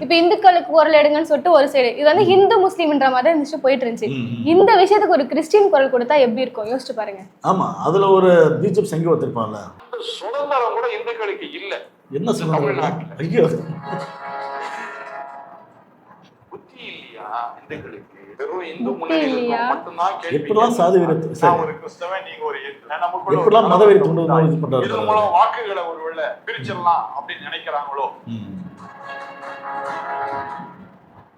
இப்ப இந்துக்களுக்கு குரல் எடுங்கன்னு சொல்லிட்டு ஒரு சைடு இது வந்து ஹிந்து முஸ்லீம்ன்ற மாதிரி இருந்துச்சு போயிட்டு இருந்துச்சு. இந்த விஷயத்துக்கு ஒரு கிறிஸ்டின் குரல் கொடுத்தா எப்படி இருக்கும் யோசிச்சு பாருங்க. ஆமா, அதுல ஒரு பிஜேபி சங்கி வச்சிருப்பான்ல, சுதந்திரம் கூட இந்துக்களுக்கு இல்ல. என்ன சுதந்திரம்? ஐயோ, புத்தி இல்லையா இந்துக்களுக்கு? வெறும் இந்து முன்னணி மட்டும்தான் கேள்வி. எப்படிலாம் சாதி வெறி, நான் ஒரு கிறிஸ்தவன், நீங்க ஒரு நமக்குள்ள எப்படிலாம் மத வெறி தூண்டுதல் இது பண்றாரு. இதன் மூலம் வாக்குகளை ஒருவேளை பிரிச்சிடலாம் அப்படின்னு நினைக்கிறாங்களோ?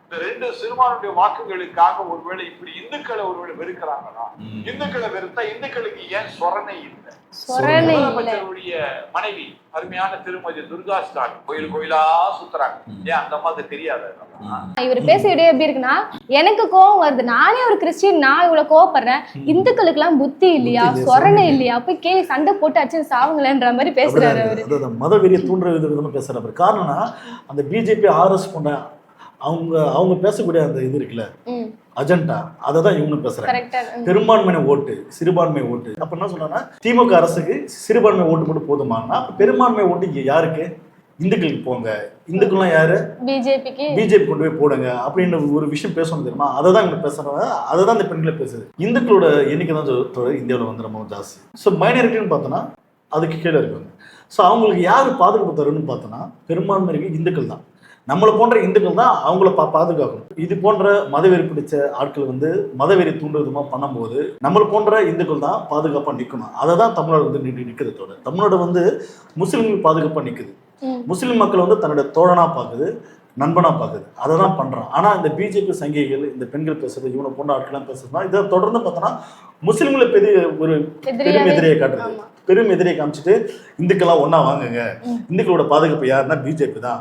இந்த ரெண்டு சிறுபான்மையுடைய வாக்குகளுக்காக ஒருவேளை இப்படி இந்துக்களை ஒருவேளை வெறுக்கிறாங்களா? இந்துக்களை வெறுத்தா இந்துக்களுக்கு ஏன் சொரணை இல்லை? முதலமைச்சருடைய மனைவி அருமையான திருமதி துர்கா ஸ்டாலின் கோயில் கோயிலா சுத்துறாங்க. ஏன் அந்த மாதிரி தெரியாது? இவர் பேசிக்கிட்டே எப்படி இருக்குன்னா, எனக்கு கோவம் வருது, நானே ஒரு கிறிஸ்டின், நான் இவ்வளவு கோவப்படுறேன், இந்துக்களுக்கு எல்லாம் புத்தி இல்லையா, சொரணை இல்லையா, போய் கேள்வி சண்டை போட்டு அச்சு சாவுங்களேன்ற மாதிரி பேசுறாரு அவரு. மத வெறியை தூண்டுற விதமா பேசுறாரு. காரணம்னா அந்த பிஜேபி ஆர்எஸ் போன்ற அவங்க பேசக்கூடிய அந்த இது இருக்குல்ல அஜெண்டா, அதை தான் இவங்க பேசுறாங்க. பெரும்பான்மை ஓட்டு, சிறுபான்மை ஓட்டு. அப்ப என்ன சொல்றாங்கன்னா, திமுக அரசுக்கு சிறுபான்மை ஓட்டு மட்டும் போதுமானா பெரும்பான்மை ஓட்டு இங்க யாருக்கு? இந்துக்களுக்கு போங்க, இந்துக்கள்லாம் யாரு? பிஜேபி கொண்டு போய் போடுங்க அப்படின்னு ஒரு விஷயம் பேசணும் தெரியுமா? அதை தான் இவங்க பேசுறாங்க, அதை தான் இந்த பெண்களை பேசுது. இந்துக்களோட எண்ணிக்கை தான் இந்தியாவில் வந்து ரொம்ப ஜாஸ்தி. ஸோ மைனாரிட்டின்னு பார்த்தோன்னா அதுக்கு கீழே இருக்காங்க. ஸோ அவங்களுக்கு யார் பாதுகாப்பு தருன்னு பார்த்தோன்னா பெரும்பான்மைக்கு இந்துக்கள் தான். நம்மளை போன்ற இந்துக்கள் தான் அவங்கள பாதுகாக்கணும். இது போன்ற மதவெறி பிடிச்ச ஆட்கள் வந்து மதவெறி தூண்டுவிதமா பண்ணும்போது நம்மளை போன்ற இந்துக்கள் தான் பாதுகாப்பா நிற்கணும். அதை தான் தமிழ்நாடு வந்து நிற்கிறதோட தமிழ்நாடு வந்து முஸ்லிம்கள் பாதுகாப்பா நிற்குது. முஸ்லிம் மக்கள் வந்து தன்னோட தோழனா பார்க்குது, நண்பனா பார்க்குது, அதை தான் பண்றான். ஆனா இந்த பிஜேபி சங்கிகள், இந்த பெண்கள் பேசுறது, இவனை போன்ற ஆட்கள்லாம் பேசுறதுனா இதை தொடர்ந்து பார்த்தோன்னா முஸ்லிம்களை பெரும் எதிரியை காட்டுறது. பெரும் எதிரியை காமிச்சிட்டு இந்துக்கெல்லாம் ஒன்னா வாங்குங்க, இந்துக்களோட பாதுகாப்பு யாருன்னா பிஜேபி தான்,